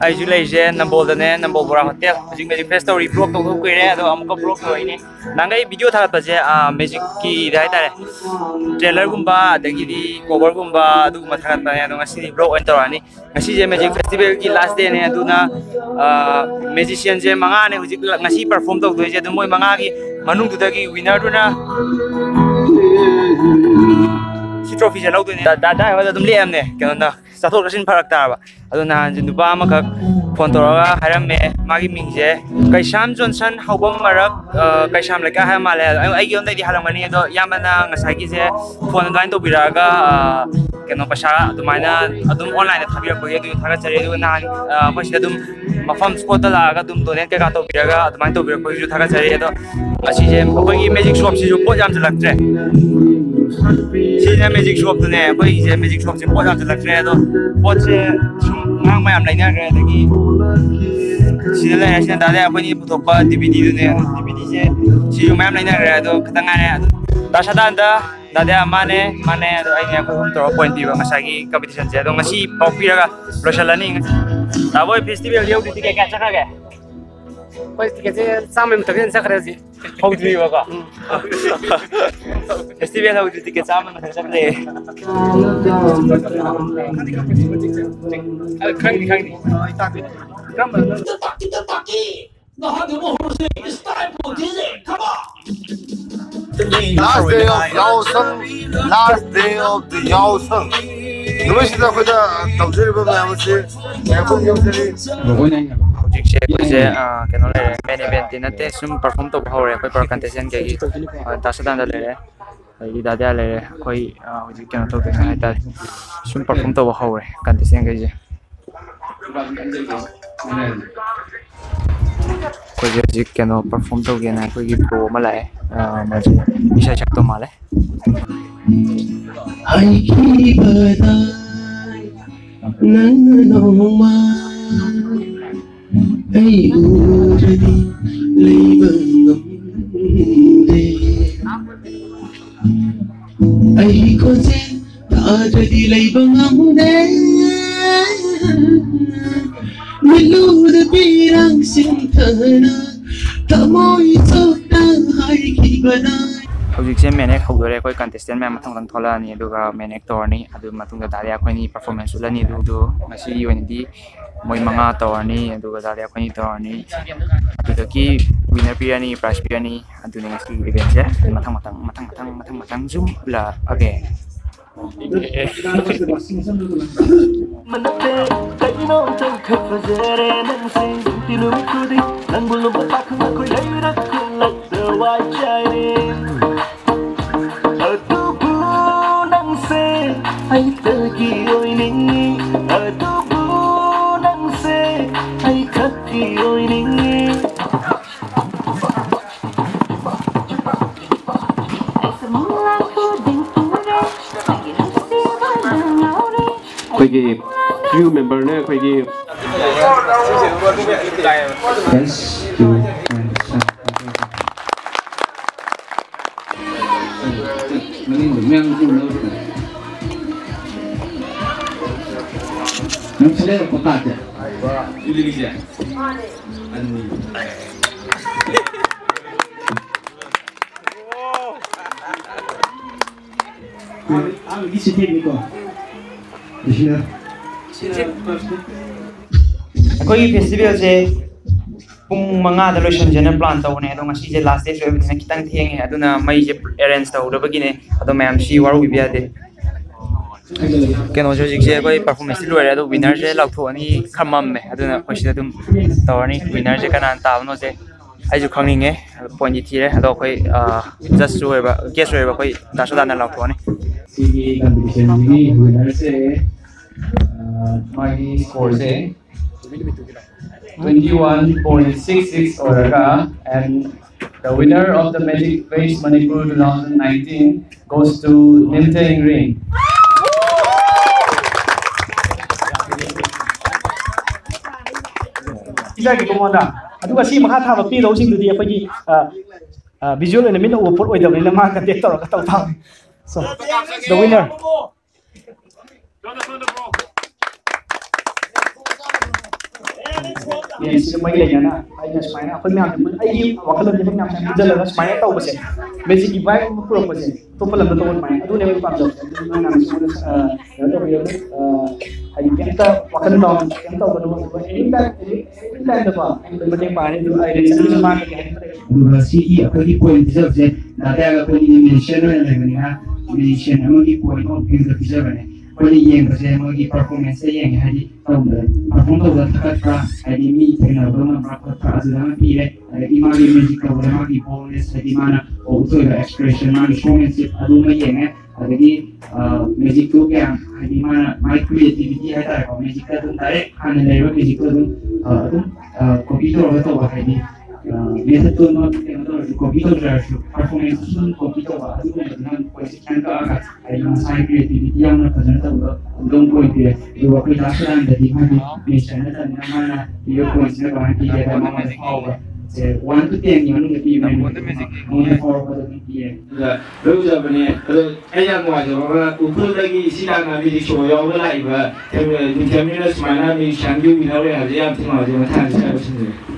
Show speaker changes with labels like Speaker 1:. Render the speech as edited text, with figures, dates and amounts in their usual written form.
Speaker 1: Aiju leije Nambol dane Nambol Bora Hotel hujing Magic Fest story blog to kuire ado amuka blog loine nangai video thagat baje Magic ki dai tare trailer gumba adagi di cover gumba adu mathagat ba ado ngasi blog on torani ngasi je Magic Festival ki last day ne aduna magician je manga ne hujik ngasi perform to doi je adu moi manga gi manung du dagi winner duna si trophy je lau doi ne da wa adum le am ne keno na sathok rasin pharak ta ba aduna nupa amakak phone toraga hairame magi mingje Kaisham Johnson haubam marak Kaisham leka ha male ai gi ondai di halamani do yamana ngasai gi je phone online to biraga keno pasha adumaina adum online thabirak bagi adu thaga chari adu na pasida adum mafam spot la ga adum donate ka to biraga adumaina to birak bagi ju thaga chari ado asi je bagi magic shop si ju pot jam jalaktre si je magic shop ne bagi je magic shop si pot jam jalaktre ado pot se ngang mayam laina ga dagi si le asin dale apani putopa DVD ne DVD je si ju mayam laina ga ado katanga ne dasadanda dada mane ado ai ne ko hum to point bi ba masagi competition je ado ngasi popira ga rosalani taboi festival yau di ke ka chaka ga
Speaker 2: Pois que dizer, samem também sacrizi.
Speaker 1: hau dri ba ka festival hau di ke samem ma sakle
Speaker 2: Khang ni.
Speaker 3: Last day of Yao Seng. 누가 시다 거다 당신이 보면 아무튼 약간 영들이
Speaker 1: hujik se ko je keno le main event din ate sum perform to hore koi par contestant ke gi dasadan da le ai dada le koi hujik keno to ke hai ta sum perform to hore contestant ke je ko je hujik keno perform to ge na koi gi pro ma lai ma je isa chak to ma le
Speaker 4: ai ki badai nan no ma ai uradi leibangam de ai ko je ta jadi leibangam de milu de pirang sintana tamoi sokta ai ki badai
Speaker 1: hujik se main act hogore koi contestant ma mathang lang thola ni aduga main actor ni adu matung da daria koi ni performance ulani du ngasi yoni di moi manga tawani aduga daria koi ni tawani adu ki winner pirani prize pirani adu ni ngasi event je matang zoom la again
Speaker 4: Manate kaino tang khafazare nang sing tilum kudi nang bulum patak ko yairat kulak dawai chai atubu nang se ai tagi oini atubu nang se ai khati oini
Speaker 2: Koigi crew member ne koigi
Speaker 5: Yes, to
Speaker 1: koi festival je pung manga da lotion jena plan to ne ado ngasi je last day so ne kitang thieng aduna mai je arrange to do bagine ado ma'am si waru bi bia de keno jo je koi performance lu ado winner je lau tho ani khamam me aduna khoi si dum tawani winner je kanan ta no je ai ju khangning nge point ji thire ado koi just so ba guess so ba koi dasadan na lau tho ani
Speaker 5: CBA competition ini winner se my score se 21.66 Oraga, and the winner of the Magic Face Manipur 2019 goes to Nimteng Ring.
Speaker 2: Isa ki kumanda aduga si makha tha ba pi lo sing du di apai
Speaker 6: visual in the middle of put the market so the winner yes mai le na ai na smile na khoi myam ai wakal de myam sam jala na smile ta ubase basic vibe pro ubase to pala to mai adu ne pam do na na ai kenta wakal no kenta wala inda da ba mate pani du ai le san ma ke
Speaker 7: CE akali point je na da ga ko ni mention na ne ha mention amagi point of view da pizza ne ko ni yeng ba se amagi performance yeng ha di perform da thakra ha di mi tena ba na pra pra azana pi le di ma gi music ko ma gi bonus di mana o to expression ma gi showmanship adu ma yeng adagi magic to kya di mana my creativity ha ta ko magic ka dun tare han le ro magic ko dun copy to to ba ha di method to not copy to performance to copy to ba adu ne nan ko si kan ka ka ai ma sai creativity yang na ka ta ba dong ko pi do ba ko ta sa da di ma di channel ta na mana yo ko si ba ki da ma ma ba one to 10 yang ngi pi mai mo for ko da pi da lo ja ba ne ko ai ya mo ja ba ku ku da gi si na na bi so yo ba lai ba te ni te mi na sma na mi shang yu mi na le ha ya ti ma ja ma ta sa ba sin